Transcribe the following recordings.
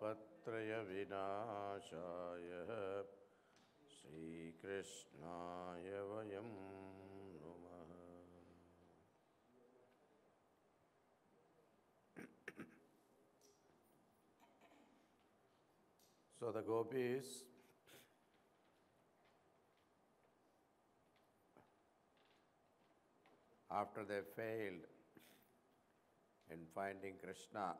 तापत्रय विनाशाय श्रीकृष्णाय वयं नमः। So the gopis after they failed in finding Krishna,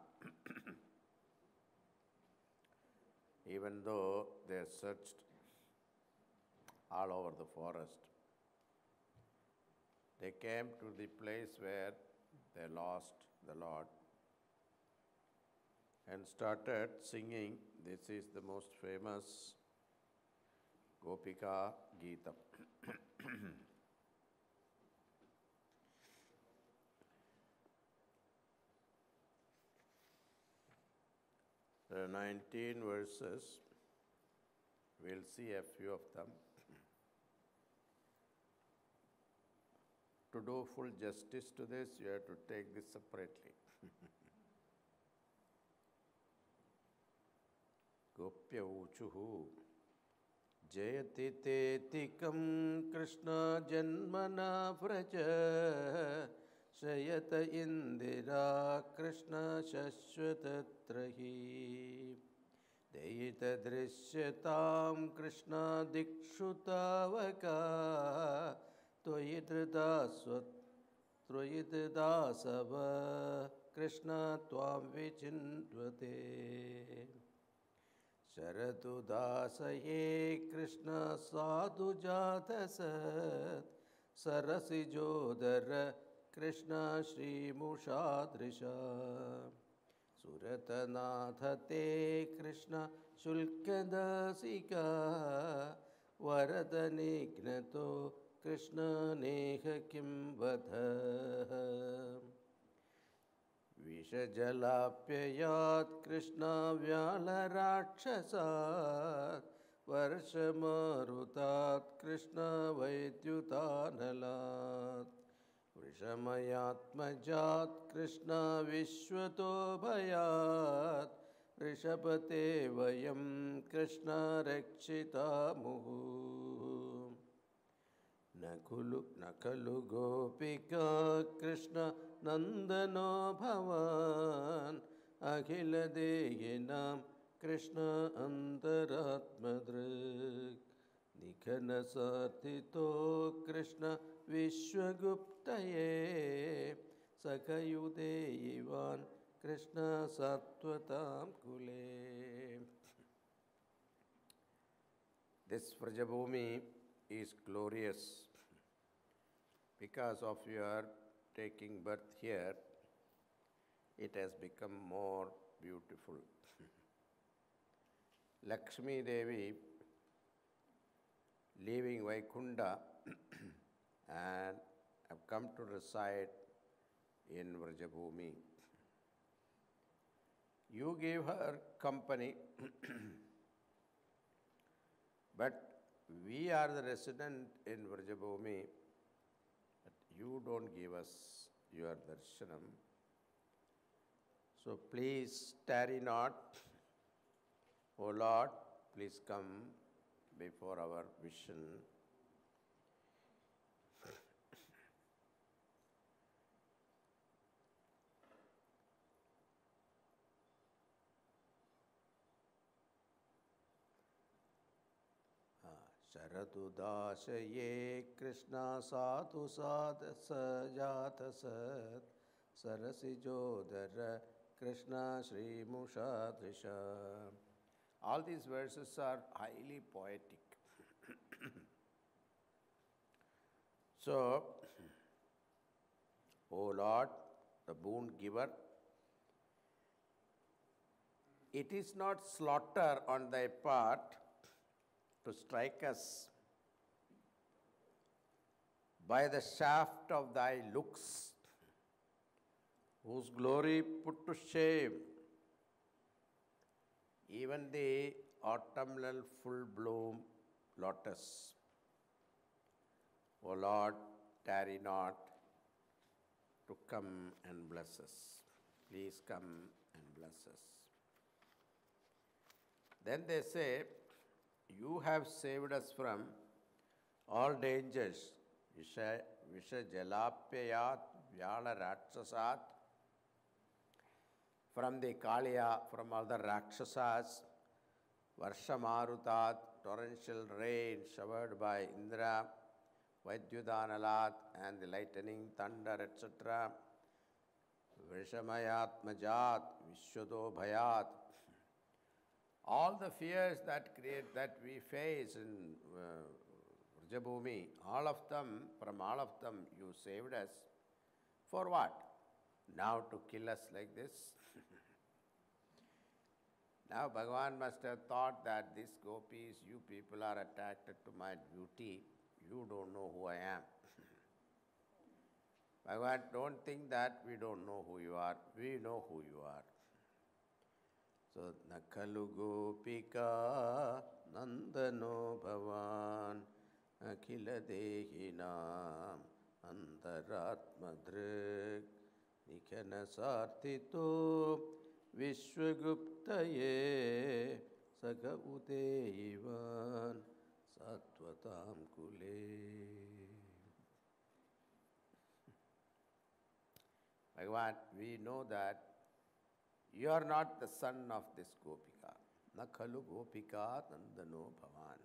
even though they searched all over the forest, they came to the place where they lost the Lord and started singing. This is the most famous Gopika Geetam. There are 19 verses. We'll see a few of them. To do full justice to this, you have to take this separately. Gopya uchuhu jayati tetikam Krishna janmana vraja shayata indira Krishna shashwatatrahi deyita drishyatam Krishna dikshutavaka Tvayidridasava Krishna tvam vichindvate Sharatu dasaye Krishna sadhu jatasat Sarasi jodhara Krishna Shri Mushadrisha Suratanathate Krishna Shulkadasika Varadanignato Krishna neha kim vadha Vishajalapyayat Krishna vyala rakshasat Varshamarutat Krishna vaidyutanalat Vrishamayatmajat Krishna vishwato bhayat Rishabhate vayam Krishna rakshita muhu Nakalu gopika Krishna nandano bhavan Akhila deyinam Krishna antaratmadrik Nikhana sartito Krishna vishwaguptaye Sakayudeyivan Krishna sattvatam kule. This Vrajabhumi is glorious because of your taking birth here. It has become more beautiful. Lakshmi Devi leaving Vaikunta and have come to reside in Vrajabhumi. You gave her company, but we are the resident in Vrajabhumi, but you don't give us your darshanam. So please tarry not. O Lord, please come before our vision. Sharatu dasaye Krishna sadhu sajatasat Sarasi jodhara Krishna Shri Mushadrisha. All these verses are highly poetic. So, O Lord, the boon giver, it is not slaughter on thy part to strike us by the shaft of thy looks, whose glory put to shame even the autumnal full bloom lotus. O Lord, tarry not to come and bless us. Please come and bless us. Then they say, you have saved us from all dangers. Visha jalapyayat vyala rakshasat, from the Kaliya, from all the Rakshasas, Varshamarutat, torrential rain showered by Indra, Vaidyudanalat, and the lightning, thunder, etc. Vishamayatmajat, Vishwado Bhayat. All the fears that we face in Vrajabhumi, from all of them you saved us. For what? Now to kill us like this? Now Bhagavan must have thought that these gopis, you people are attracted to my beauty. You don't know who I am. Bhagavan, don't think that we don't know who you are. We know who you are. So, Nakalu Gopika Nandano Bhavan Akhila Dehinam Antaratmadrik Nikana Sartito Vishwaguptaye Saka Udevan Sattvatam Kule. Bhagavan, we know that you are not the son of this Gopika. Na khalu Gopika Nandano Bhavan.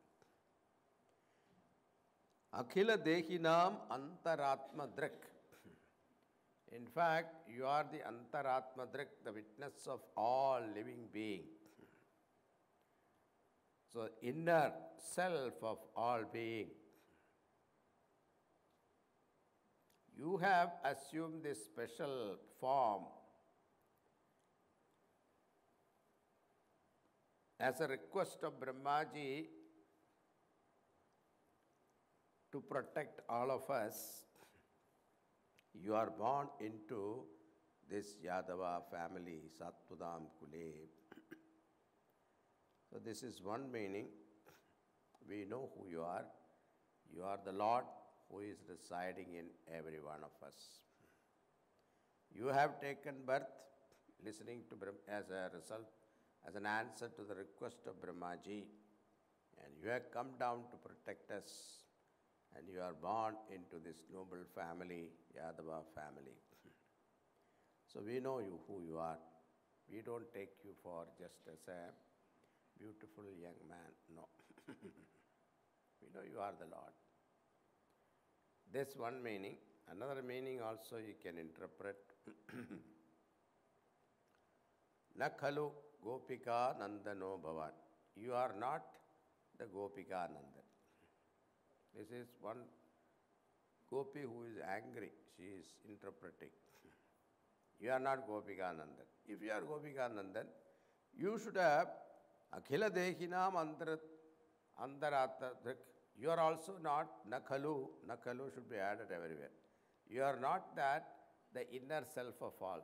Akhila Dehinam Antaratmadrik. In fact, you are the Antaratmadrik, the witness of all living beings. So, inner self of all beings. You have assumed this special form as a request of Brahmaji to protect all of us. You are born into this Yadava family, Sattudam Kule. So this is one meaning. We know who you are. You are the Lord who is residing in every one of us. You have taken birth listening to as a result, as an answer to the request of Brahmaji, and you have come down to protect us, and you are born into this noble family, Yadava family. So we know you who you are. We don't take you for just as a beautiful young man. No. We know you are the Lord. This one meaning. Another meaning also you can interpret. Na khalu Gopika Nandano Bhavan. You are not the Gopika Nandan. This is one Gopi who is angry. She is interpreting. You are not Gopika Nandan. If you are Gopika Nandan, you should have Akhila Dehinam Antaratmadrik. You are also not Nakhalu. Nakhalu should be added everywhere. You are not that, the inner self of all.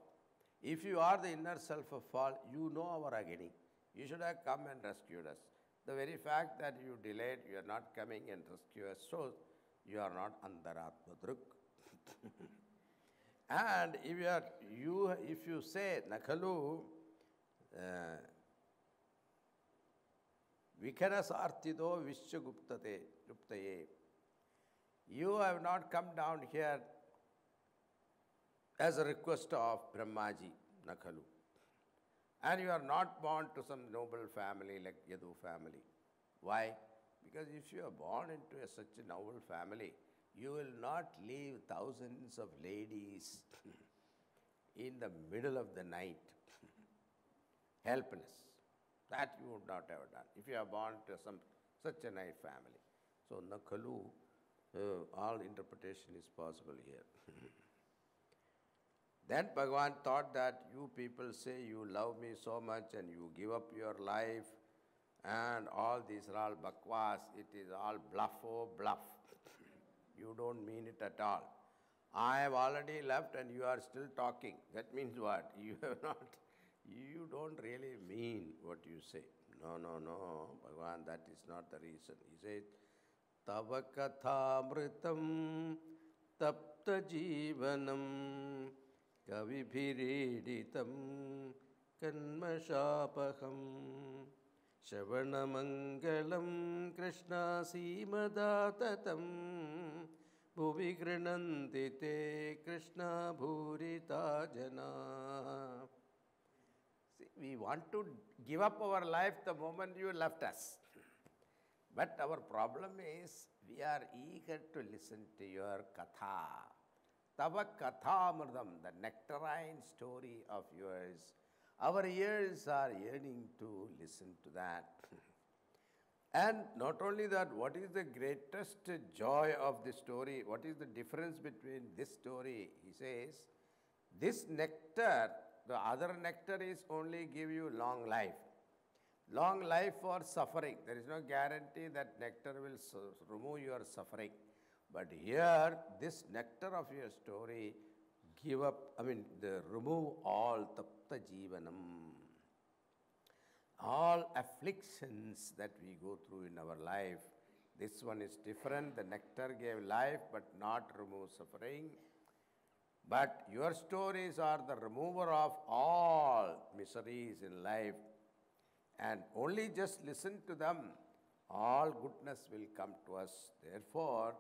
If you are the inner self of all, you know our agony. You should have come and rescued us. The very fact that you delayed, you are not coming and rescue us, shows you are not Antaratmadrik. And if you say Nakhalu Vikarasarthido Vishwaguptaye, you have not come down here as a request of Brahmaji, Nakhalu. And you are not born to some noble family like Yadu family. Why? Because if you are born into such a noble family, you will not leave thousands of ladies in the middle of the night, helpless. That you would not have done if you are born to such a nice family. So, Nakhalu, all interpretation is possible here. Then Bhagavan thought that you people say you love me so much and you give up your life and all these are all bakwas, it is all bluff. You don't mean it at all. I have already left and you are still talking. That means what? You don't really mean what you say. No, Bhagavan, that is not the reason. He says, Tava kathamritam tapta jivanam kavibhiriditam kanmashapaham Shavanamangalam Krishna Simadatam Bhuvi Grinanti Te Krishna Bhurita Jana. See, we want to give up our life the moment you left us. But our problem is we are eager to listen to your katha. Tava katha amridam, the nectarine story of yours. Our ears are yearning to listen to that. And not only that, what is the greatest joy of the story? What is the difference between this story? He says, this nectar, the other nectar is only give you long life. Long life for suffering. There is no guarantee that nectar will remove your suffering. But here, this nectar of your story remove all tapta jivanam. All afflictions that we go through in our life. This one is different. The nectar gave life but not remove suffering. But your stories are the remover of all miseries in life. And only just listen to them, all goodness will come to us. Therefore,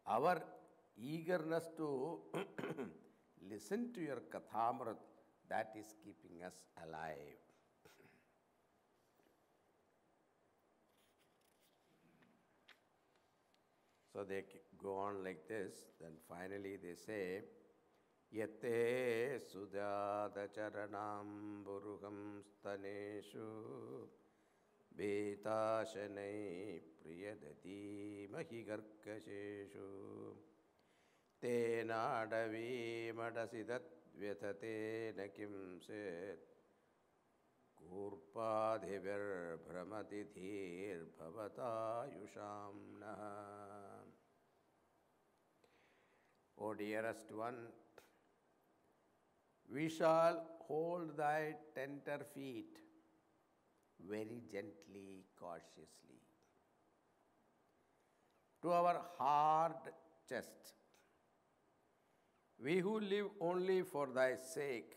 our eagerness to listen to your kathamrit, that is keeping us alive. So they go on like this. Then finally they say, Yate sudada charanam buruham staneshu betashanai priyadati mahigarkasheshu tenadavi madasidat vyatate nakim set kurpadhivir brahmatidhir bhavata yushamna. O dearest one, we shall hold thy tender feet very gently, cautiously, to our hard chest. We who live only for thy sake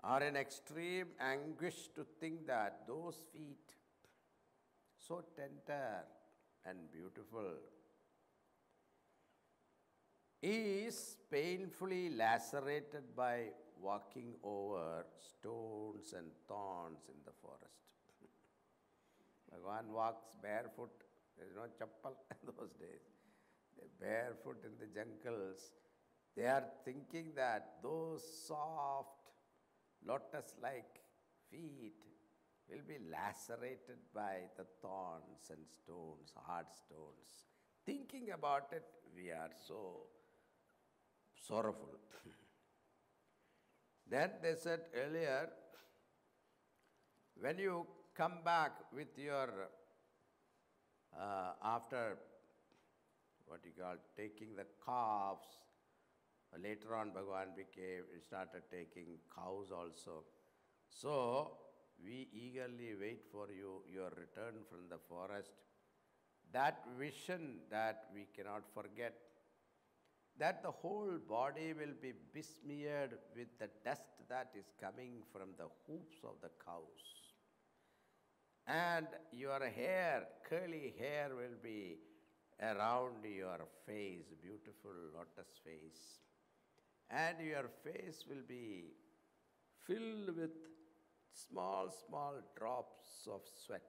are in extreme anguish to think that those feet, so tender and beautiful, is painfully lacerated by walking over stones and thorns in the forest. Bhagavan walks barefoot. There is no chappal in those days. They're barefoot in the jungles. They are thinking that those soft, lotus-like feet will be lacerated by the thorns and stones, hard stones. Thinking about it, we are so sorrowful. Then they said earlier, when you come back with your, after what you call taking the calves, later on Bhagavan started taking cows also. So we eagerly wait for you, your return from the forest. That vision that we cannot forget, that the whole body will be besmeared with the dust that is coming from the hooves of the cows. And your hair, curly hair will be around your face, beautiful lotus face. And your face will be filled with small, small drops of sweat.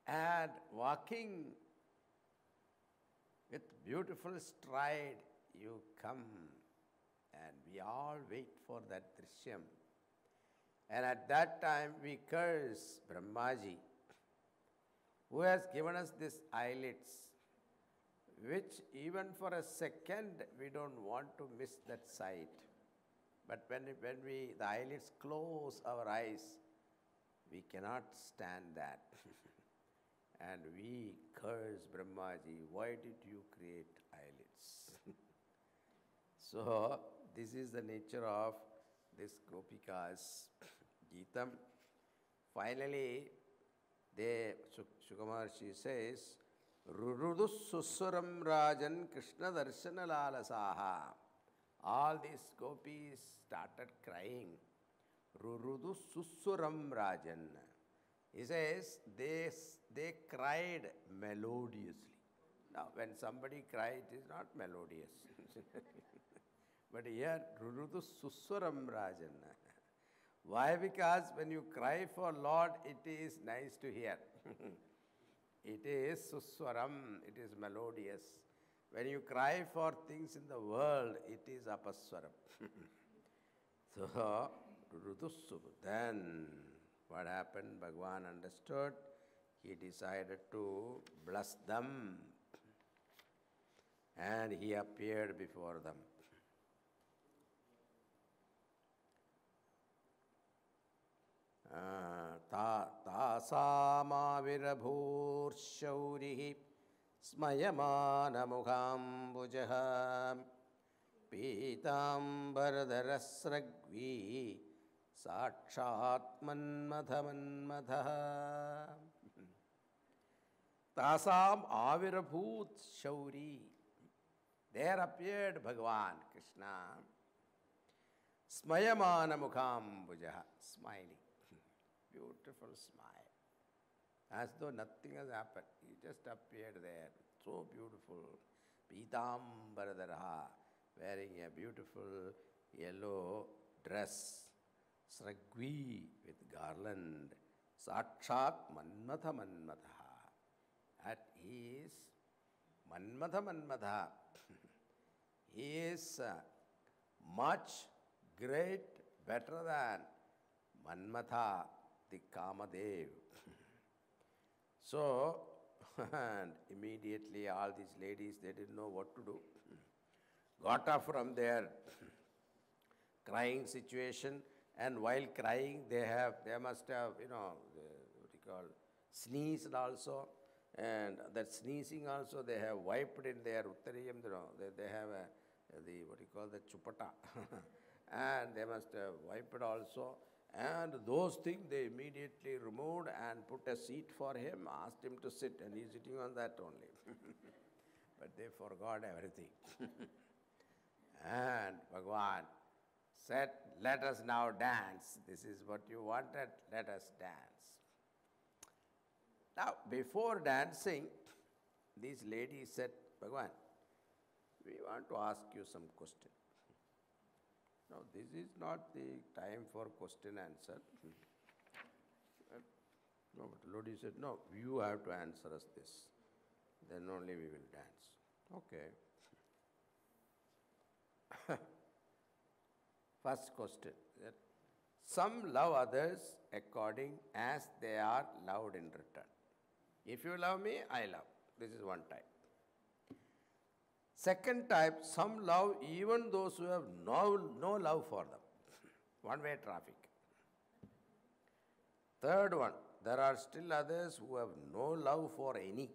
And walking with beautiful stride, you come, and we all wait for that drishyam. And at that time, we curse Brahmaji, who has given us these eyelids, which even for a second, we don't want to miss that sight. But when the eyelids close our eyes, we cannot stand that. And we curse Brahmaji, why did you create eyelids? So, this is the nature of this Gopika's Geetam. Finally, Shukamarshi says, Rurudus Susuram Rajan Krishna Darshana Lalasaha. All these gopis started crying. Rurudu Sussuram Rajan. He says they cried melodiously. Now, when somebody cries, it is not melodious. But here, Rurudu Sussuram Rajan. Why? Because when you cry for Lord, it is nice to hear. It is Suswaram, it is melodious. When you cry for things in the world, it is Apaswaram. So, Rudusu. Then, what happened? Bhagavan understood. He decided to bless them. And he appeared before them. Tasamaviraburshaurii smayamanamukhambujah Pitambaradharasragvi sakshat manmadhamanmadha. Tasam avirabhut shauri. There appeared Bhagavan Krishna. Smayamana mukhambujaha, smiling. Beautiful smile. As though nothing has happened. He just appeared there. So beautiful. Pitambaradhara, wearing a beautiful yellow dress. Sragvi with garland. Sakshat manmatha manmatha. That he is manmatha manmatha. He is much great, better than Manmatha, the Kamadev. So, and immediately all these ladies, they didn't know what to do. Got up from their crying situation, and while crying, they must have, what you call, sneezed also. And that sneezing also, they have wiped in their uttariyam, they have what you call the chupata. And they must have wiped also. And those things they immediately removed and put a seat for him, asked him to sit, and he's sitting on that only. But they forgot everything. And Bhagavan said, let us now dance. This is what you wanted, let us dance. Now, before dancing, these ladies said, Bhagavan, we want to ask you some question. No, this is not the time for question answer. No, but Lodi said, no, you have to answer us this. Then only we will dance. Okay. First question. Some love others according as they are loved in return. If you love me, I love. This is one type. Second type, some love even those who have no love for them. One-way traffic. Third one, there are still others who have no love for any.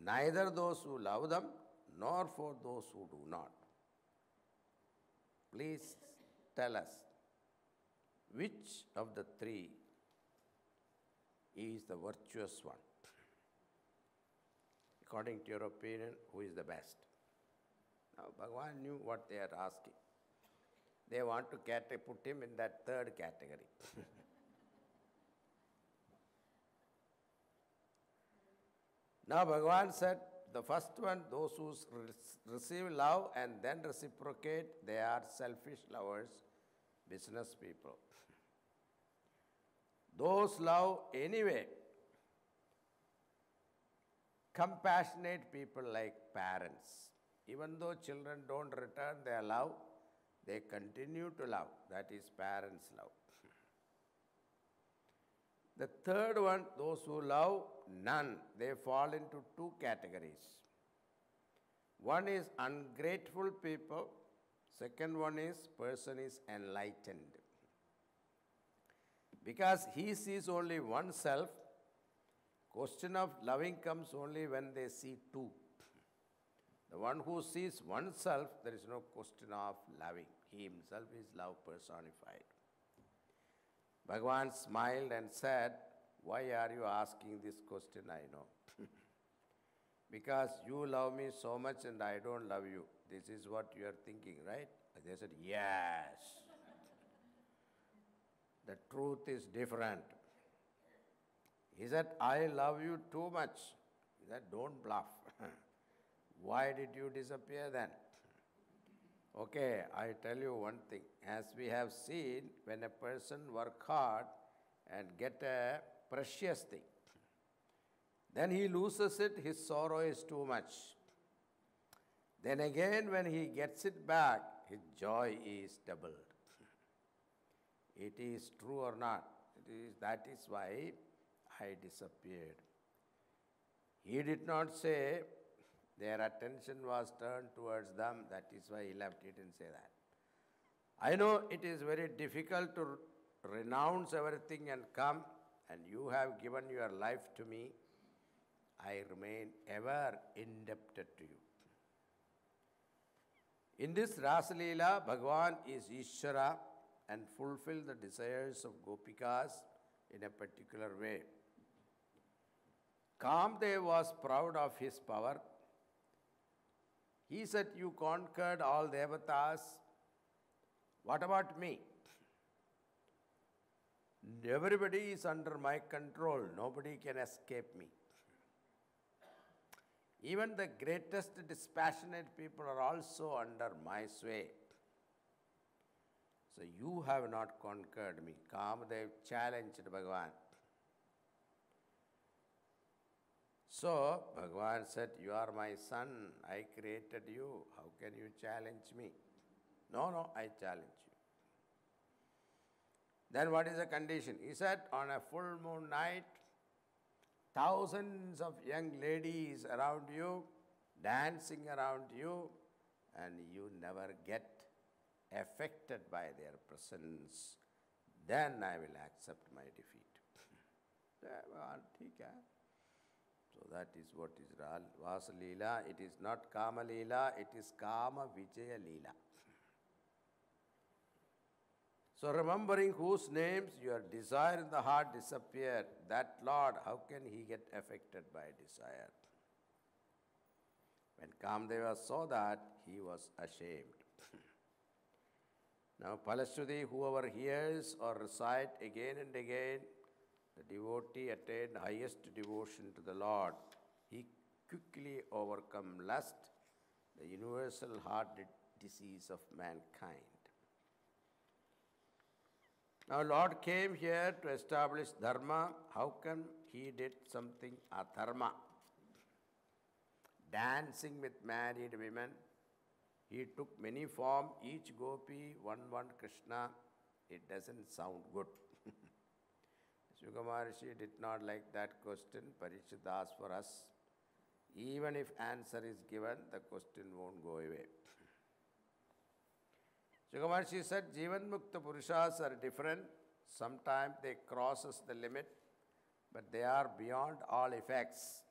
Neither those who love them, nor for those who do not. Please tell us, which of the three is the virtuous one? According to your opinion, who is the best? Now, Bhagavan knew what they are asking. They want to put him in that third category. Now, Bhagavan said, the first one, those who receive love and then reciprocate, they are selfish lovers, business people. Those love anyway, compassionate people like parents. Even though children don't return their love, they continue to love. That is parents' love. The third one, those who love none, they fall into two categories. One is ungrateful people. Second one is person is enlightened. Because he sees only oneself, question of loving comes only when they see two. The one who sees oneself, there is no question of loving. He himself is love personified. Bhagavan smiled and said, why are you asking this question? I know. Because you love me so much and I don't love you. This is what you are thinking, right? They said, yes. The truth is different. He said, I love you too much. He said, don't bluff. Why did you disappear then? Okay, I tell you one thing. As we have seen, when a person work hard and get a precious thing, then he loses it, his sorrow is too much. Then again, when he gets it back, his joy is doubled. It is true or not? That is why I disappeared. He did not say their attention was turned towards them, that is why he left. He didn't say that. I know it is very difficult to renounce everything and come, and you have given your life to me. I remain ever indebted to you. In this Rasa Leela, Bhagavan is Ishvara and fulfill the desires of Gopikas in a particular way. Kamdev was proud of his power. He said, you conquered all devatas. What about me? Everybody is under my control. Nobody can escape me. Even the greatest dispassionate people are also under my sway. So you have not conquered me. Kamadev challenged Bhagavan. So Bhagavan said, you are my son. I created you. How can you challenge me? No, I challenge you. Then what is the condition? He said, on a full moon night, thousands of young ladies around you, dancing around you, and you never get affected by their presence. Then I will accept my defeat. So that is what is Rasa Leela. It is not Kama Leela, it is Kama Vijaya Leela. So remembering whose names your desire in the heart disappeared, that Lord, how can he get affected by desire? When Kamdeva saw that, he was ashamed. Now Palashruti, whoever hears or recite again and again, the devotee attained highest devotion to the Lord. He quickly overcome lust, the universal heart disease of mankind. Now Lord came here to establish dharma. How come he did something adharma? Dancing with married women. He took many forms, each gopi, one Krishna. It doesn't sound good. Shuka Maharishi did not like that question. Parikshit asked for us. Even if answer is given, the question won't go away. Shuka Maharishi said, Jivan Mukta Purushas are different. Sometimes they crosses the limit, but they are beyond all effects.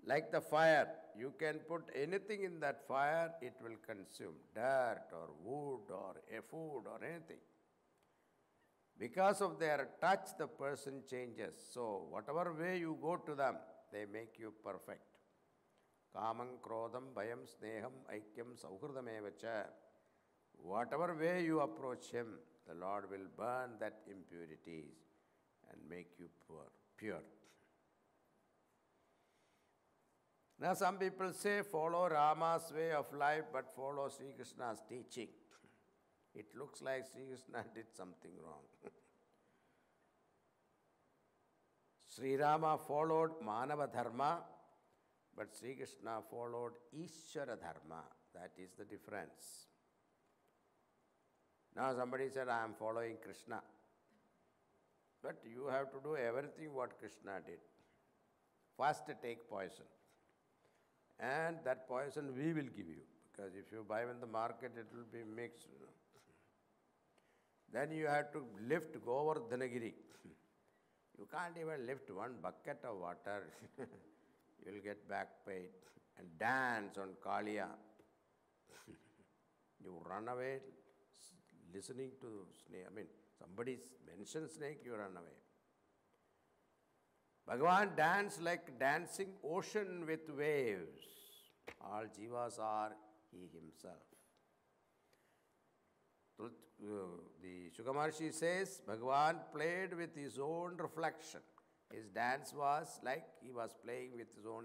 Like the fire, you can put anything in that fire, it will consume. Dirt or wood or a food or anything. Because of their touch, the person changes. So, whatever way you go to them, they make you perfect. Kamam, Krodam, Bhayam, Sneham, Aikyam, Sauhridamevacha. Whatever way you approach him, the Lord will burn that impurities and make you pure. Now some people say follow Rama's way of life but follow Sri Krishna's teaching. It looks like Sri Krishna did something wrong. Sri Rama followed Manava Dharma, but Sri Krishna followed Ishvara Dharma. That is the difference. Now somebody said, I am following Krishna. But you have to do everything what Krishna did. First take poison. And that poison we will give you. Because if you buy in the market, it will be mixed. Then you have to go over Dhanagiri. You can't even lift one bucket of water. You will get back pain. And dance on Kaliya. You run away listening to snake. Somebody mentions snake, you run away. Bhagavan danced like dancing ocean with waves. All jivas are he himself. the Shukamarshi says, Bhagavan played with his own reflection. His dance was like he was playing with his own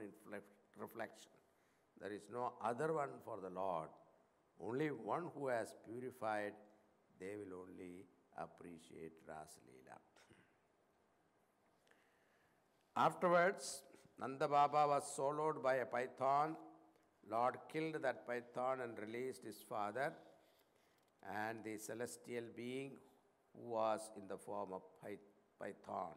reflection. There is no other one for the Lord. Only one who has purified, they will only appreciate Rasa Leela. Afterwards, Nanda Baba was swallowed by a python. Lord killed that python and released his father and the celestial being who was in the form of python.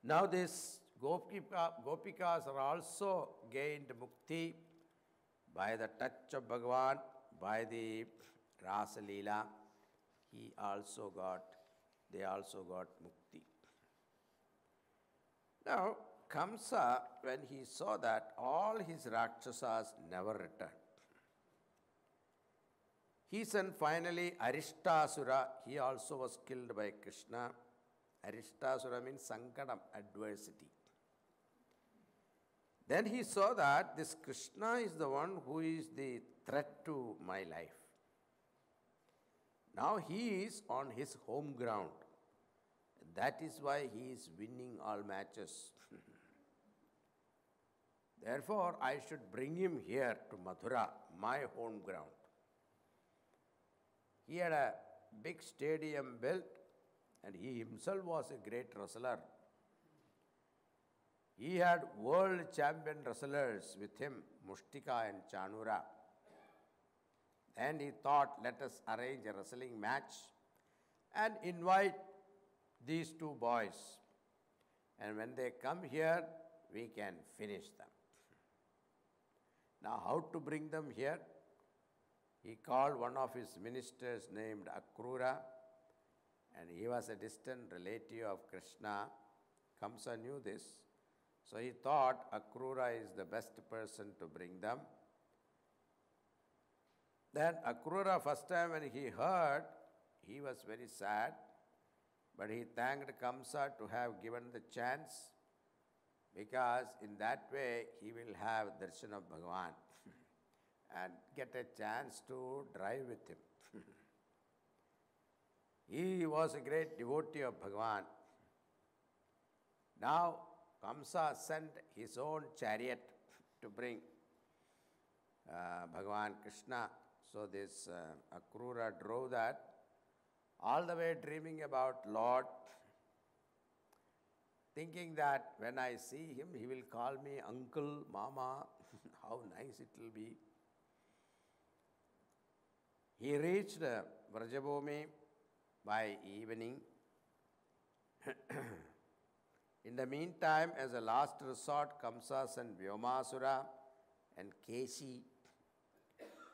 Now these Gopikas are also gained mukti by the touch of Bhagavan, by the Rasa Leela. They also got mukti. Now, Kamsa, when he saw that all his Rakshasas never returned, he sent finally Arishtasura. He also was killed by Krishna. Arishtasura means Sankadam, adversity. Then he saw that this Krishna is the one who is the threat to my life. Now he is on his home ground. That is why he is winning all matches. Therefore, I should bring him here to Mathura, my home ground. He had a big stadium built, and he himself was a great wrestler. He had world champion wrestlers with him, Mushtika and Chanura. And he thought, let us arrange a wrestling match and invite these two boys. And when they come here, we can finish them. Now, how to bring them here? He called one of his ministers named Akrura, and he was a distant relative of Krishna. Kamsa knew this. So he thought Akrura is the best person to bring them. Then Akrura, first time when he heard, he was very sad, but he thanked Kamsa to have given the chance, because in that way he will have darshan of Bhagavan and get a chance to drive with him. He was a great devotee of Bhagavan. Now Kamsa sent his own chariot to bring Bhagavan Krishna. So this Akrura drove that, all the way dreaming about Lord, thinking that when I see him, he will call me uncle, mama, how nice it will be. He reached Vrajabhumi by evening. In the meantime, as a last resort, Kamsa sent Vyomasura and Keshi.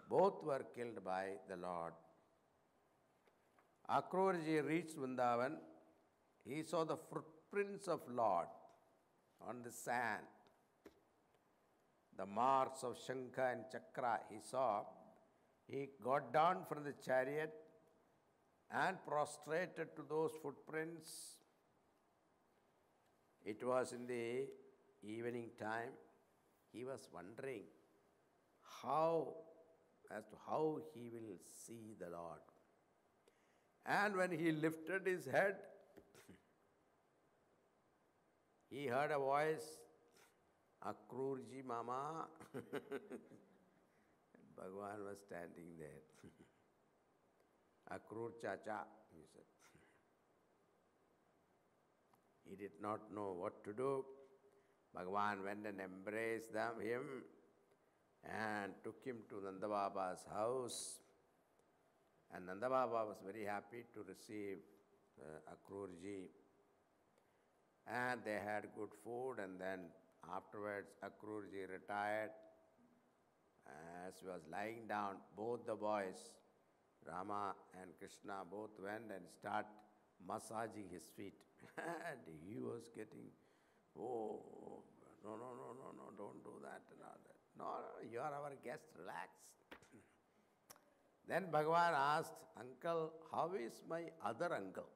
Both were killed by the Lord. Akruraji reached Vrindavan. He saw the footprints of Lord on the sand. The marks of Shankha and Chakra he saw. He got down from the chariot and prostrated to those footprints. It was in the evening time. He was wondering as to how he will see the Lord. And when he lifted his head, he heard a voice, Akrurji Mama. Bhagavan was standing there. Akrur Chacha, he said. He did not know what to do. Bhagavan went and embraced him and took him to Nanda Baba's house. And Nanda Baba was very happy to receive Akrurji. And they had good food, and then afterwards Akrurji retired. As he was lying down, both the boys, Rama and Krishna, both went and started massaging his feet. And he was getting, no, don't do that and all that. No, you are our guest, relax. Then Bhagavan asked, Uncle, how is my other uncle?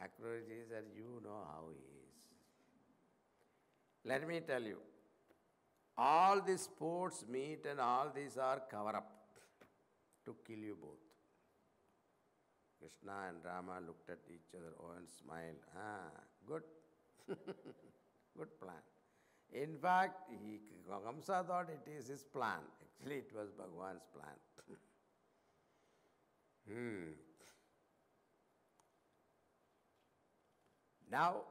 Akrurji said, you know how he is. Let me tell you, all this sports meat and all these are cover up to kill you both. Krishna and Rama looked at each other and smiled. Good. Good plan. In fact, Kamsa thought it is his plan. Actually, it was Bhagwan's plan. Now,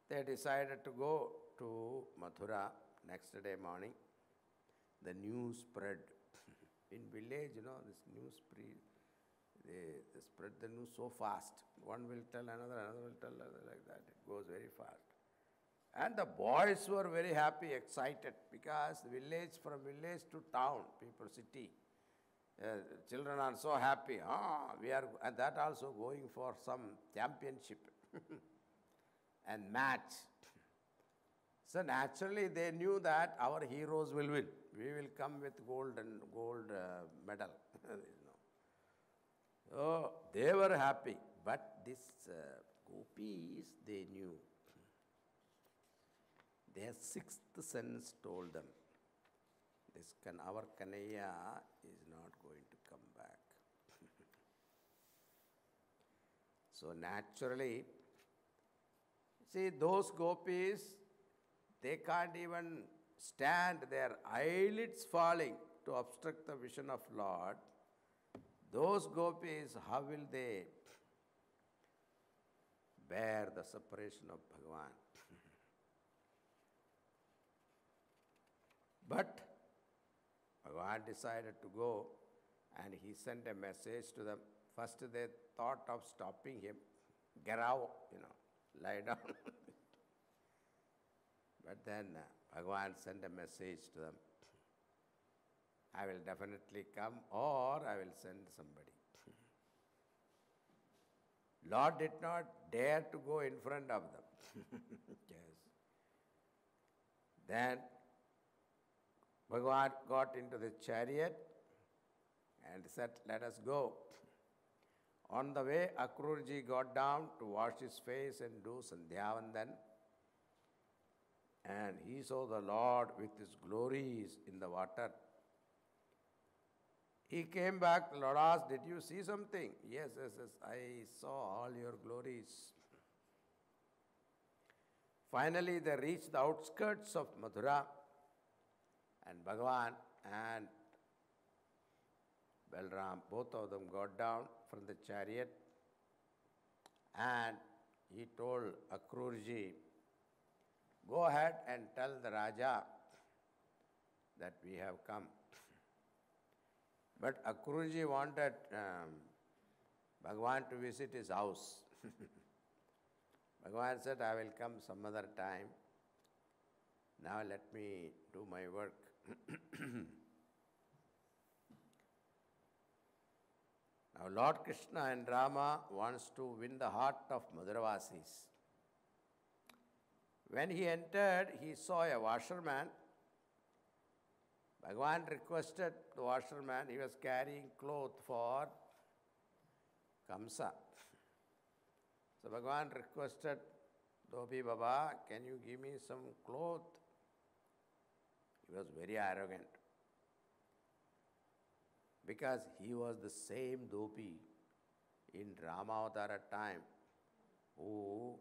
they decided to go to Mathura next day morning. The news spread. In village, this news they spread the news so fast. One will tell another, another will tell another, like that. It goes very fast. And the boys were very happy, excited, because from village to town, people, city, children are so happy. We are, and that also going for some championship and match. So naturally they knew that our heroes will win. We will come with gold medal. So they were happy. But this gopis, they knew. Their sixth sense told them, our Kanaya is not going to come back. So naturally, see, those gopis, they can't even stand, their eyelids falling to obstruct the vision of Lord. Those gopis, how will they bear the separation of Bhagavan? But Bhagavan decided to go and he sent a message to them. First they thought of stopping him. Garao, lie down. But then Bhagavan sent a message to them. I will definitely come or I will send somebody. Lord did not dare to go in front of them. Yes. Then Bhagavan got into the chariot and said, let us go. On the way, Akrurji got down to wash his face and do Sandhyavandan. And he saw the Lord with his glories in the water. He came back, the Lord asked, did you see something? Yes, I saw all your glories. Finally, they reached the outskirts of Mathura, and Bhagavan and Balram, both of them got down from the chariot, and he told Akrurji, go ahead and tell the Raja that we have come. But Akrurji wanted Bhagavan to visit his house. Bhagavan said, I will come some other time. Now let me do my work. Now Lord Krishna and Rama wants to win the heart of Madhuravasis. When he entered, he saw a washerman. Bhagavan requested the washerman, he was carrying cloth for Kamsa. So Bhagavan requested, Dhobi Baba, can you give me some cloth? He was very arrogant. Because he was the same Dhobi in Ramavatara time who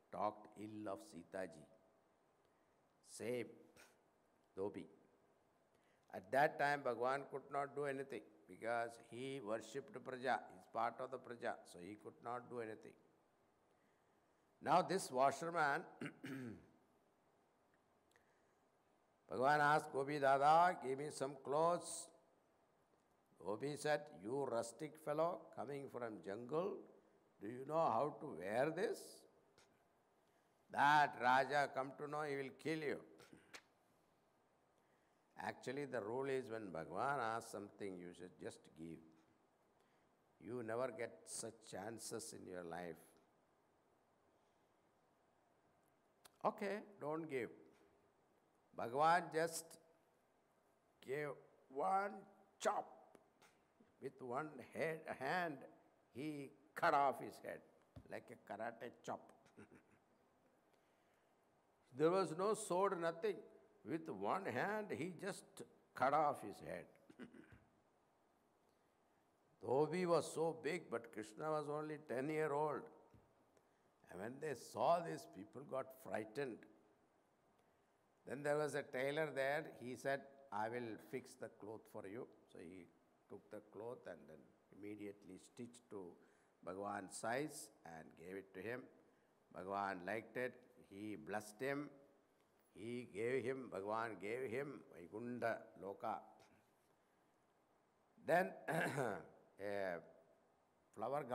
talked ill of Sita ji. Same Dhobi. At that time, Bhagavan could not do anything because he worshipped Praja. He is part of the Praja, so he could not do anything. Now this washerman, Bhagavan asked Gopi Dada, give me some clothes. Gopi said, you rustic fellow coming from jungle, do you know how to wear this? That Raja come to know, he will kill you. Actually, the rule is when Bhagavan asks something, you should just give. You never get such chances in your life. Okay, don't give. Bhagavan just gave one chop. With one hand, he cut off his head like a karate chop. There was no sword, nothing. With one hand, he just cut off his head. Dhobi was so big, but Krishna was only 10-year-old. And when they saw this, people got frightened. Then there was a tailor there. He said, I will fix the cloth for you. So he took the cloth and then immediately stitched to Bhagavan's size and gave it to him. Bhagavan liked it. He blessed him. He gave him, Bhagavan gave him Vaikunta Loka. Then a flower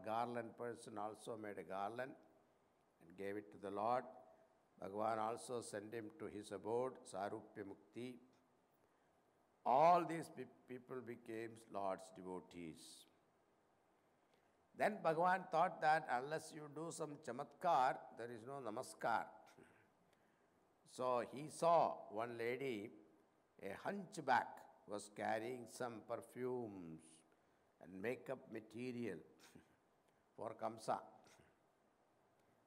garland person also made a garland and gave it to the Lord. Bhagavan also sent him to his abode, Sarupya Mukti. All these people became Lord's devotees. Then Bhagavan thought that unless you do some chamatkar, there is no namaskar. So he saw one lady, a hunchback, was carrying some perfumes and makeup material for Kamsa.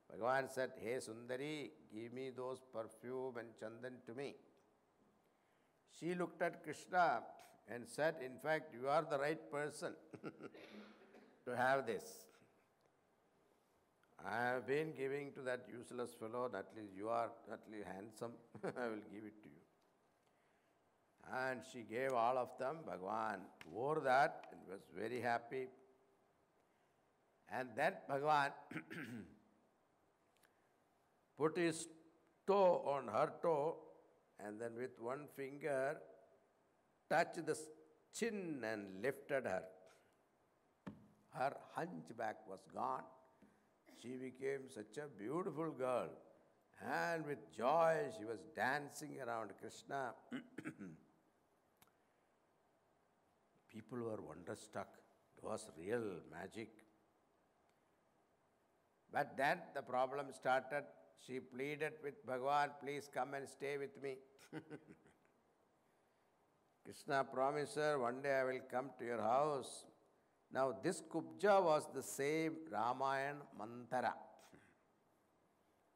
Bhagavan said, Hey Sundari, give me those perfume and chandan to me. She looked at Krishna and said, in fact, you are the right person to have this. I have been giving to that useless fellow, at least you are at least handsome, I will give it to you. And she gave all of them. Bhagavan wore that and was very happy. And then Bhagavan put his toe on her toe and then with one finger touched the chin and lifted her. Her hunchback was gone. She became such a beautiful girl. And with joy, she was dancing around Krishna. People were wonderstruck. It was real magic. But then the problem started. She pleaded with Bhagavan, please come and stay with me. Krishna promised her, one day I will come to your house. Now this Kubja was the same Ramayana Mantara.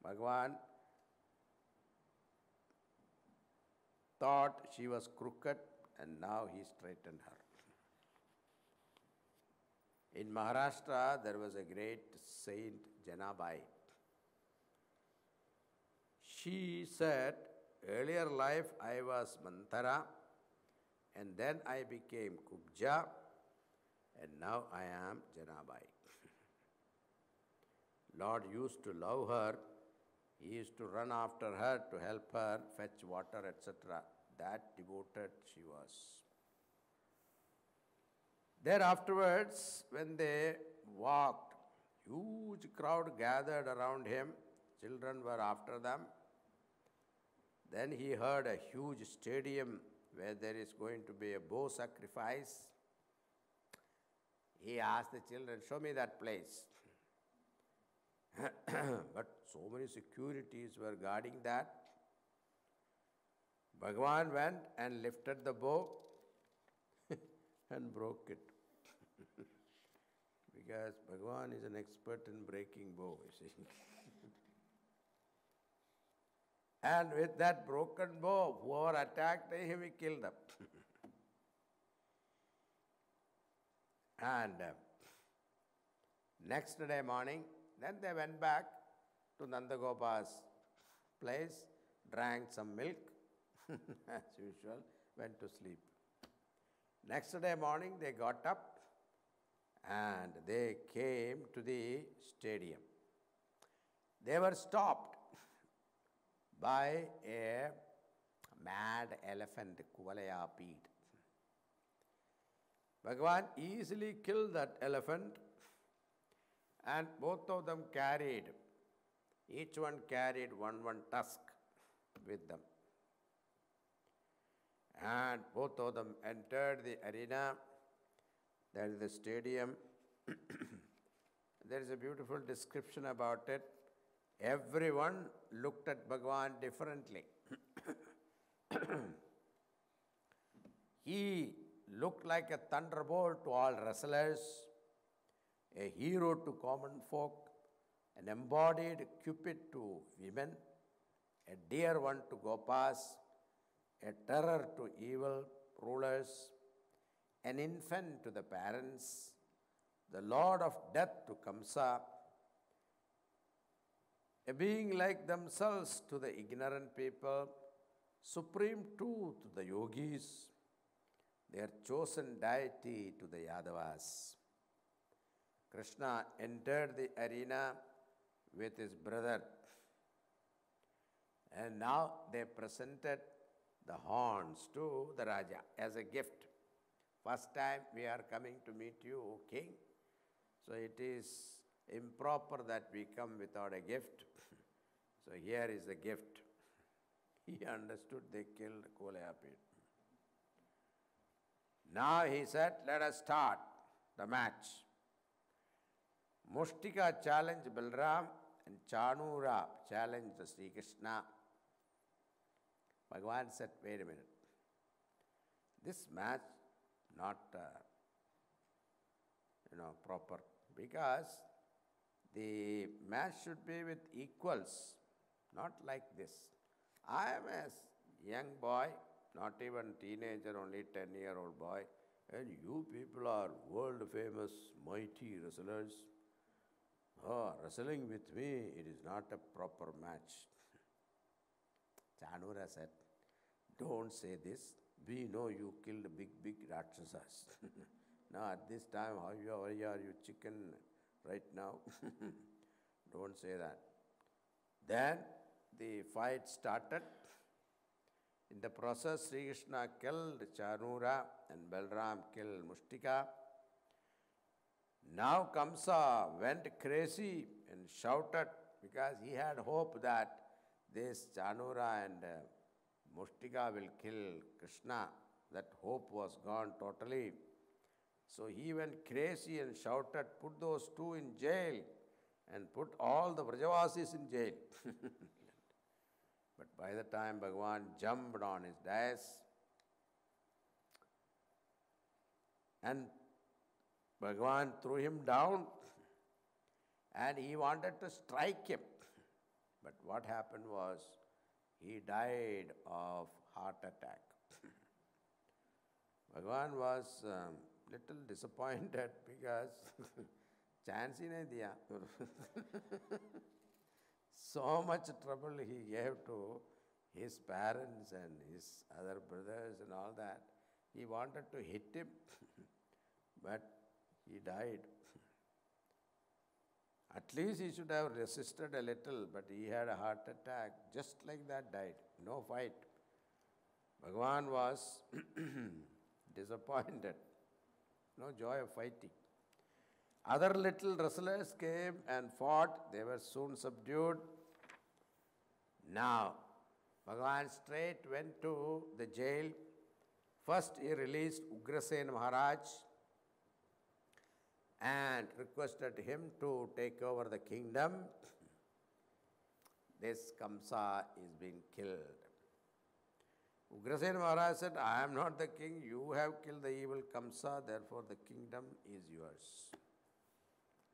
Bhagavan thought she was crooked and now he straightened her. In Maharashtra, there was a great saint, Janabai. She said, earlier life I was Mantara and then I became Kubja and now I am Janabai. Lord used to love her. He used to run after her to help her fetch water, etc. That devoted she was. There afterwards, when they walked, huge crowd gathered around him. Children were after them. Then he heard a huge stadium where there is going to be a bow sacrifice. He asked the children, show me that place. But so many securities were guarding that. Bhagavan went and lifted the bow and broke it. Because Bhagavan is an expert in breaking bow, you see. And with that broken bow, whoever attacked him, he killed them. And next day morning, then they went back to Nandagopal's place, drank some milk, as usual, went to sleep. Next day morning, they got up and they came to the stadium. They were stopped by a mad elephant, Kuvalayapid. Bhagavan easily killed that elephant and both of them carried, each one carried one tusk with them. And both of them entered the arena, that is the stadium. There is a beautiful description about it. Everyone looked at Bhagavan differently. He looked like a thunderbolt to all wrestlers, a hero to common folk, an embodied Cupid to women, a dear one to Gopas, a terror to evil rulers, an infant to the parents, the lord of death to Kamsa, a being like themselves to the ignorant people, supreme too to the yogis, their chosen deity to the Yadavas. Krishna entered the arena with his brother, and now they presented the horns to the Raja as a gift. First time we are coming to meet you, O king. So it is improper that we come without a gift. So here is the gift. He understood they killed Kolayapit. Now he said, let us start the match. Mushtika challenged Balram and Chanura challenged Sri Krishna. Bhagavan said, wait a minute. This match not proper, because the match should be with equals, not like this. I am a young boy, not even teenager, only 10-year-old boy, and you people are world famous, mighty wrestlers. Oh, wrestling with me, it is not a proper match. Chanura said, don't say this. We know you killed big Rakshasas. Now at this time, how are you chicken right now? Don't say that. Then the fight started. In the process, Sri Krishna killed Chanura and Balram killed Mushtika. Now Kamsa went crazy and shouted, because he had hope that this Chanura and Mushtika will kill Krishna. That hope was gone totally. So he went crazy and shouted, put those two in jail and put all the Vrajavasis in jail. But by the time Bhagavan jumped on his dais and Bhagavan threw him down and he wanted to strike him. But what happened was, he died of heart attack. Bhagavan was little disappointed because chance ही नहीं दिया. So much trouble he gave to his parents and his other brothers and all that. He wanted to hit him, but he died. At least he should have resisted a little, but he had a heart attack. Just like that died. No fight. Bhagavan was disappointed. No joy of fighting. Other little wrestlers came and fought. They were soon subdued. Now, Bhagavan straight went to the jail. First he released Ugrasen Maharaj and requested him to take over the kingdom. This Kamsa is being killed. Ugrasen Maharaj said, I am not the king, you have killed the evil Kamsa, therefore the kingdom is yours.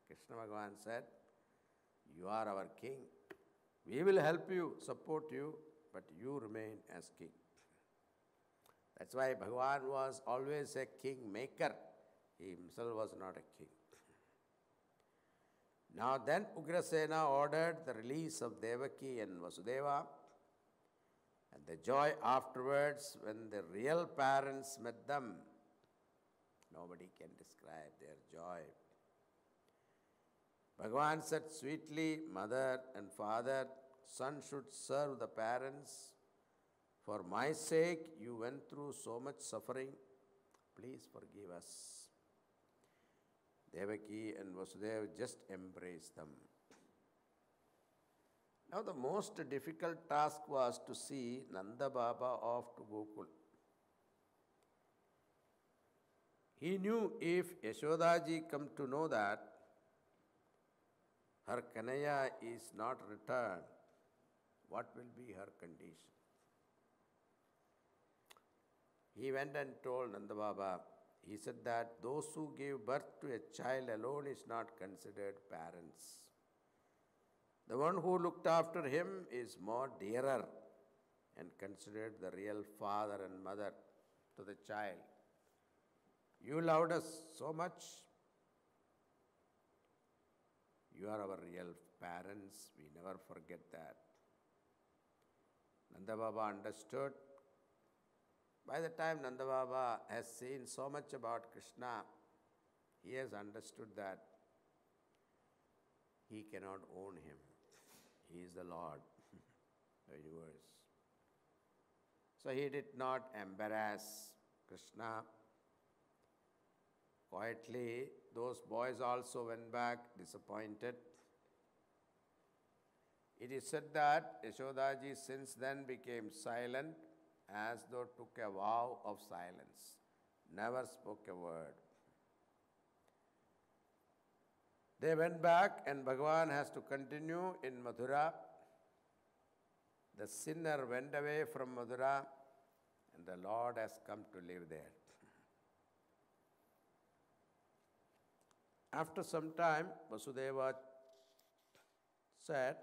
Krishna Bhagavan said, you are our king. We will help you, support you, but you remain as king. That's why Bhagavan was always a king maker. He himself was not a king. Now then Ugrasena ordered the release of Devaki and Vasudeva, and the joy afterwards when the real parents met them. Nobody can describe their joy. Bhagavan said sweetly, mother and father, son should serve the parents. For my sake, you went through so much suffering. Please forgive us. Devaki and Vasudeva just embraced them. Now the most difficult task was to see Nanda Baba off to Gokul. He knew if Yashodaji come to know that her Kanaya is not returned, what will be her condition? He went and told Nanda Baba, he said that those who give birth to a child alone is not considered parents. The one who looked after him is more dearer and considered the real father and mother to the child. You loved us so much. You are our real parents. We never forget that. Nanda Baba understood. By the time Nanda Baba has seen so much about Krishna, he has understood that he cannot own him. He is the Lord of the universe. So he did not embarrass Krishna. Quietly, those boys also went back disappointed. It is said that Yashodaji since then became silent, as though took a vow of silence, never spoke a word. They went back and Bhagavan has to continue in Mathura. The sinner went away from Mathura and the Lord has come to live there. After some time, Vasudeva said,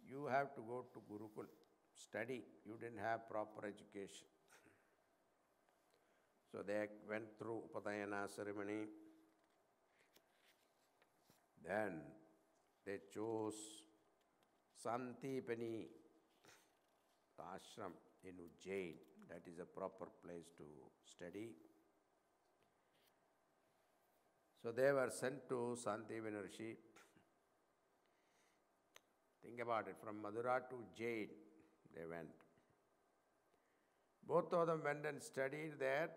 you have to go to Gurukul, study. You didn't have proper education. So they went through Upadayana ceremony. Then they chose Santipani ashram in Ujjain. That is a proper place to study. So they were sent to Santipani Rishi. Think about it, from Madura to Ujjain they went. Both of them went and studied there.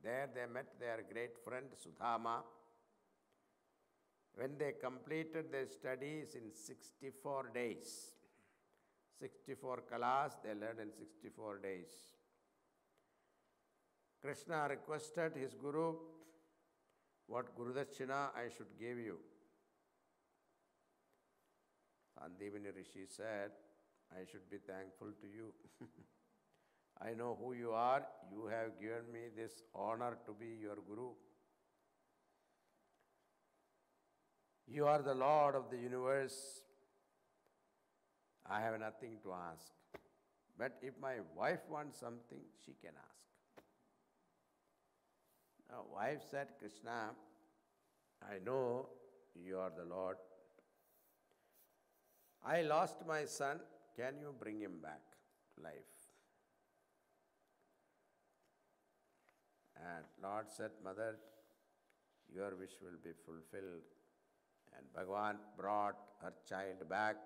There they met their great friend Sudhama. When they completed their studies in 64 days, 64 kalas they learned in 64 days. Krishna requested his Guru, what Gurudakshina I should give you. Sandipani Rishi said, I should be thankful to you. I know who you are. You have given me this honor to be your Guru. You are the Lord of the universe. I have nothing to ask. But if my wife wants something, she can ask. Now, wife said, Krishna, I know you are the Lord. I lost my son. Can you bring him back to life? And Lord said, Mother, your wish will be fulfilled. And Bhagavan brought her child back.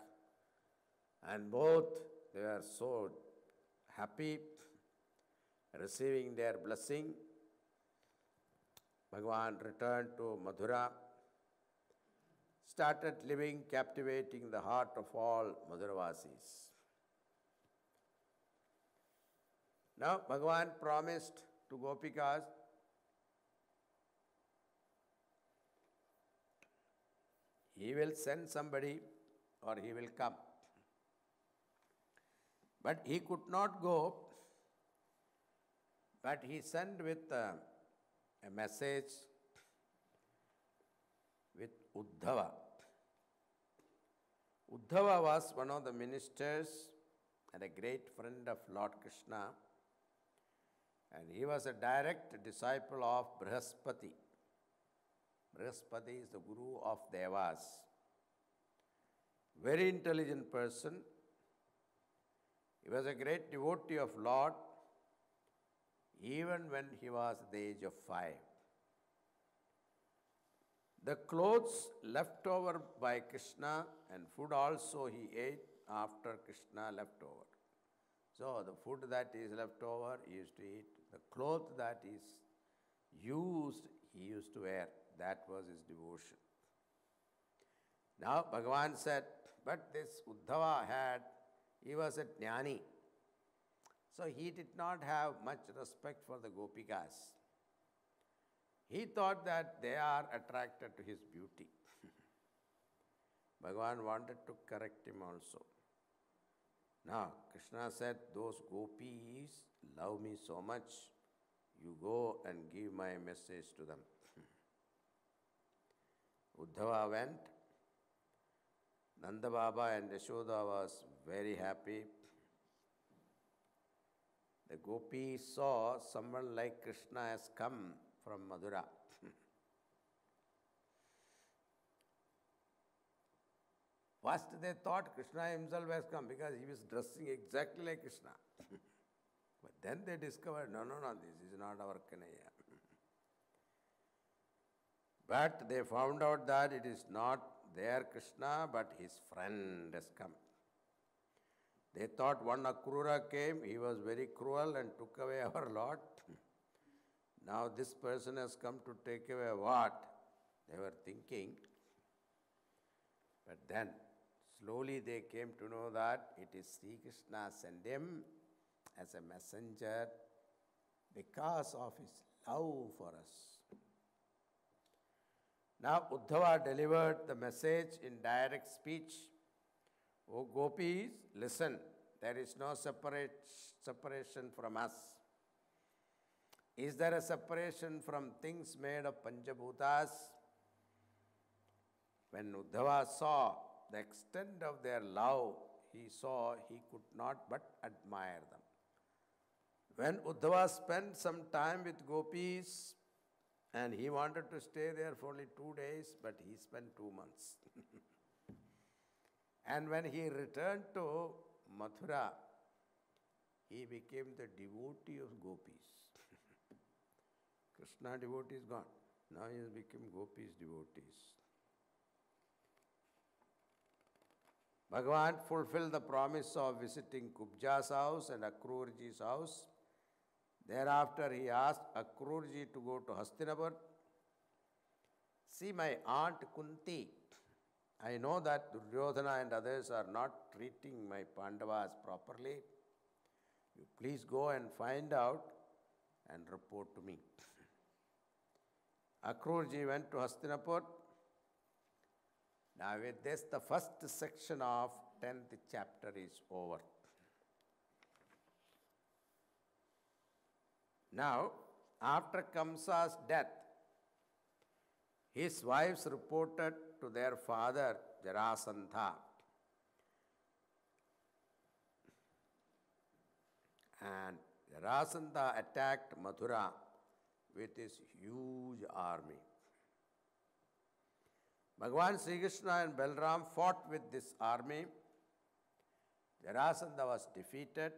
And both, they were so happy, receiving their blessing. Bhagavan returned to Mathura, started living, captivating the heart of all Madhuravasis. Now, Bhagavan promised to Gopikas, he will send somebody or he will come. But he could not go, but he sent with a message with Uddhava. Uddhava was one of the ministers and a great friend of Lord Krishna, and he was a direct disciple of Brihaspati. Brihaspati is the guru of Devas. Very intelligent person. He was a great devotee of Lord, even when he was the age of 5. The clothes left over by Krishna and food also he ate after Krishna left over. So the food that is left over he used to eat. The cloth that is used, he used to wear. That was his devotion. Now Bhagavan said, but this Uddhava he was a jnani. So he did not have much respect for the Gopikas. He thought that they are attracted to his beauty. Bhagavan wanted to correct him also. Now, Krishna said, those gopis love me so much, you go and give my message to them. Uddhava went. Nanda Baba and Yashoda was very happy. The gopis saw someone like Krishna has come from Madura. First they thought Krishna himself has come because he was dressing exactly like Krishna. But then they discovered, no, this is not our Kanaya. But they found out that it is not their Krishna, but his friend has come. They thought one Akrura came, he was very cruel and took away our Lord. Now this person has come to take away what? They were thinking. But then slowly they came to know that it is Sri Krishna sent him as a messenger because of his love for us. Now Uddhava delivered the message in direct speech. O gopis, listen, there is no separation from us. Is there a separation from things made of Panchabhutas? When Uddhava saw the extent of their love, he could not but admire them. When Uddhava spent some time with gopis, and he wanted to stay there for only 2 days, but he spent 2 months. And when he returned to Mathura, he became the devotee of gopis. Krishna devotee is gone. Now he has become gopis devotees. Bhagavan fulfilled the promise of visiting Kubja's house and Akrurji's house. Thereafter he asked Akrurji to go to Hastinapur. See my aunt Kunti. I know that Duryodhana and others are not treating my Pandavas properly. You please go and find out and report to me. Akrurji went to Hastinapur. Now with this, the first section of 10th chapter is over. Now, after Kamsa's death, his wives reported to their father Jarasandha. And Jarasandha attacked Mathura with his huge army. Bhagavan Sri Krishna and Balram fought with this army. Jarasandha was defeated,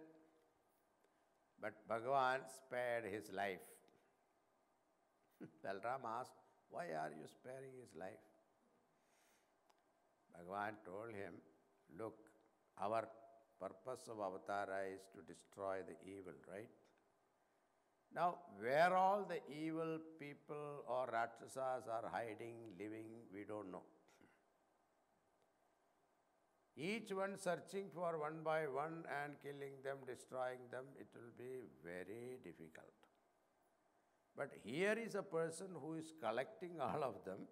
but Bhagavan spared his life. Balram asked, why are you sparing his life? Bhagavan told him, look, our purpose of avatara is to destroy the evil, right? Now, where all the evil people or Rakshasas are hiding, living, we don't know. Each one searching for one by one and killing them, destroying them, it will be very difficult. But here is a person who is collecting all of them.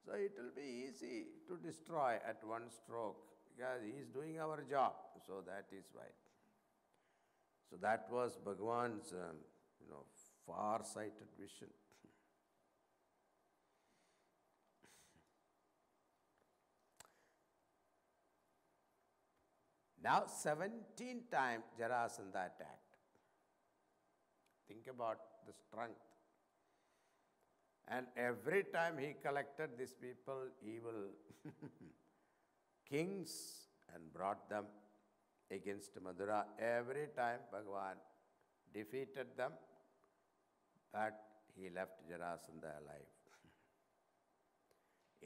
So it will be easy to destroy at one stroke because he is doing our job. So that is why. So that was Bhagavan's far-sighted vision. Now 17 times Jarasandha attacked. Think about the strength. And every time he collected these people, evil kings, and brought them against Madura. Every time Bhagavan defeated them, but he left Jarasandha alive.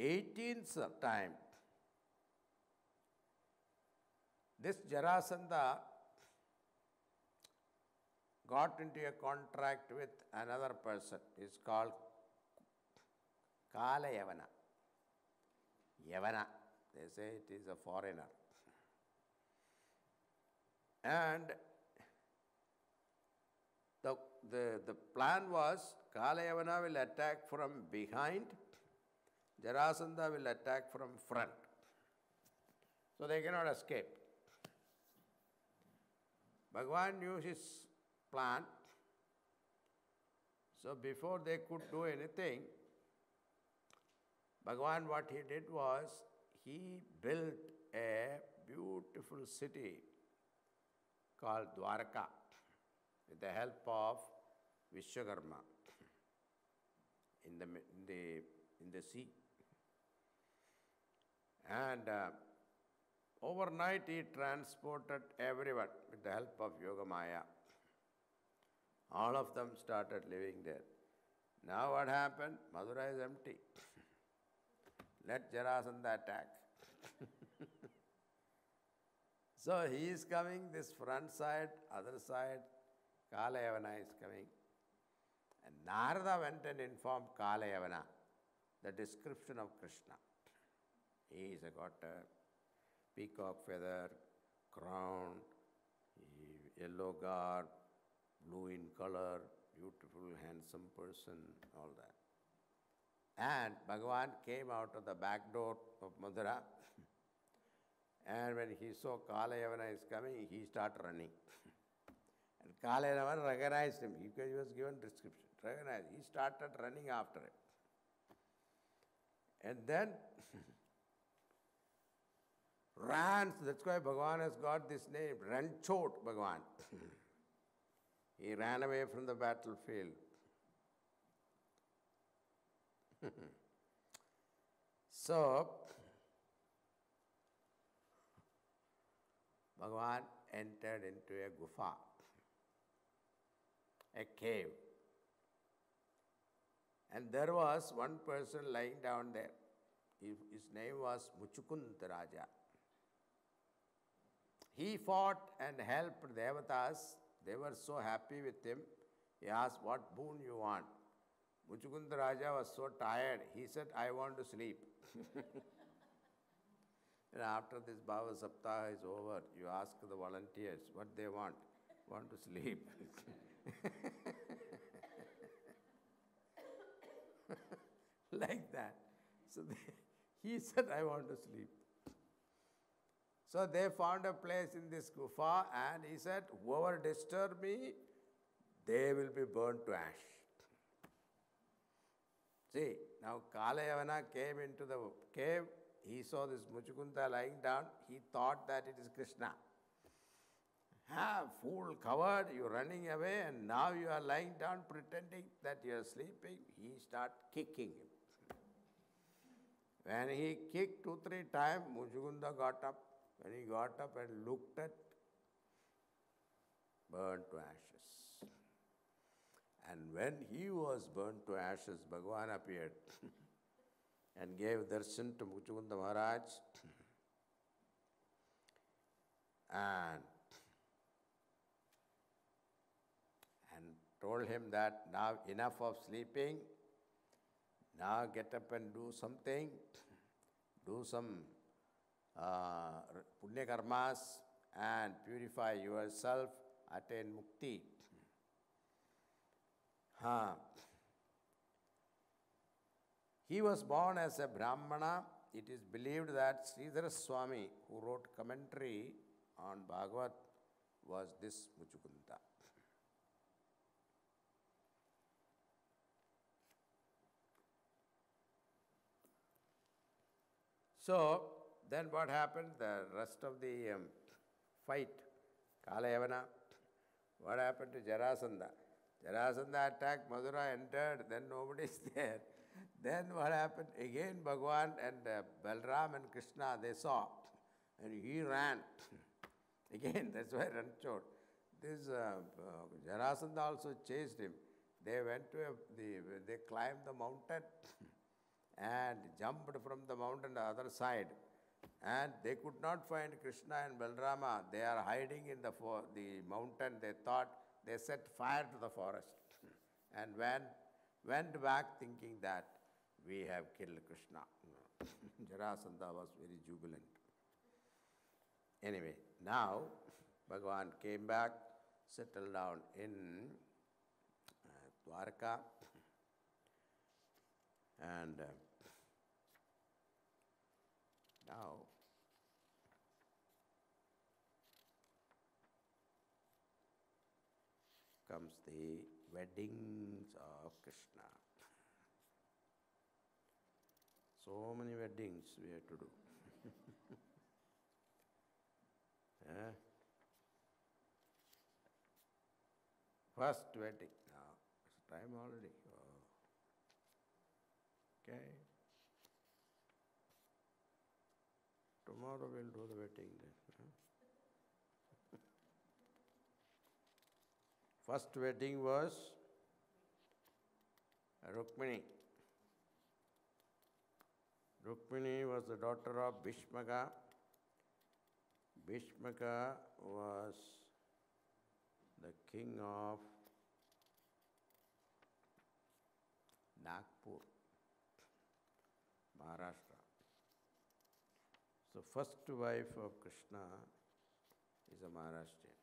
18th time, this Jarasandha got into a contract with another person. It's called Kala Yavana. Yavana, they say it is a foreigner. And the plan was Kala Yavana will attack from behind, Jarasandha will attack from front. So they cannot escape. Bhagavan knew his plan. So before they could do anything, Bhagavan, what he did was, he built a beautiful city called Dwarka with the help of Vishwakarma in the sea. And overnight he transported everyone with the help of Yogamaya. All of them started living there. Now what happened? Mathura is empty. Let Jarasandha attack. So he is coming, this front side, other side, Kalayavana is coming. And Narada went and informed Kalayavana the description of Krishna. He has got a peacock feather, crown, yellow garb, blue in color, beautiful, handsome person, all that. And Bhagavan came out of the back door of Mathura, and when he saw Kalayavana is coming, he started running. And Kalayavana recognized him because he was given description. Recognized. He started running after him. And then ran, that's why Bhagavan has got this name, Ranchot Bhagavan. He ran away from the battlefield. So, Bhagavan entered into a gufa, a cave. And there was one person lying down there. His name was Muchukunda Raja. He fought and helped Devatas. They were so happy with him. He asked, what boon you want? Muchukunda Raja was so tired. He said, I want to sleep. And after this Bhagavatsaptah is over, you ask the volunteers what they want. Want to sleep. Like that. So he said, I want to sleep. So they found a place in this gufa, and he said, whoever disturb me, they will be burned to ash. See, now Kalayavana came into the cave. He saw this Muchukunda lying down. He thought that it is Krishna. Fool, coward, you're running away, and now you are lying down pretending that you are sleeping. He started kicking him. When he kicked 2-3 times, Muchukunda got up. When he got up and looked at, burned to ashes. And when he was burned to ashes, Bhagavan appeared and gave darshan to Muchukunda Maharaj and told him that now enough of sleeping, now get up and do something, do some punya karmas and purify yourself, attain mukti. He was born as a Brahmana. It is believed that Sridhara Swami, who wrote commentary on Bhagavat, was this Muchukunda. So, then what happened? The rest of the fight, Kalayavana, what happened to Jarasandha? Jarasandha attacked, Mathura entered, then nobody is there. Then what happened? Again Bhagavan and Balram and Krishna, they saw, and he ran. Again, that's why Ranchot. This Jarasandha also chased him. They went to they climbed the mountain and jumped from the mountain to the other side. And they could not find Krishna and Balrama. They are hiding in the mountain. They thought, they set fire to the forest. And went back thinking that we have killed Krishna. Jarasandha was very jubilant. Anyway, now Bhagavan came back, settled down in Dwarka, and now comes the weddings of Krishna. So many weddings we have to do. Yeah. First wedding. Now, it's time already. Oh. Okay. Tomorrow we'll do the wedding then. Huh? First wedding was Rukmini. Rukmini was the daughter of Bhishmaka. Bhishmaka was the king of Nagpur, Maharashtra. So first wife of Krishna is a Maharashtrian.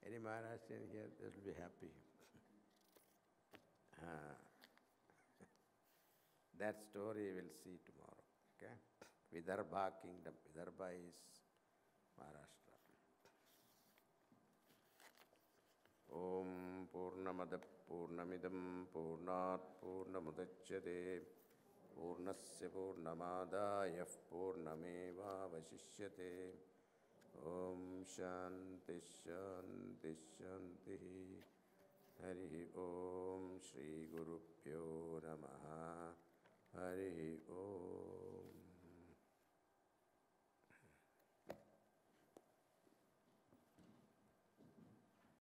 Any Maharashtrian here, they will be happy. That story we'll see tomorrow. Okay? Vidarbha kingdom. Vidarbha is Maharashtra. Om Purnamada Purnamidam Purnat Purnamudachyate Purnasya Purnamadaya Purnameva Vasishyate Om Shanti Shanti Shanti Hari Om Shri Guru Pyo Namaha Hari Om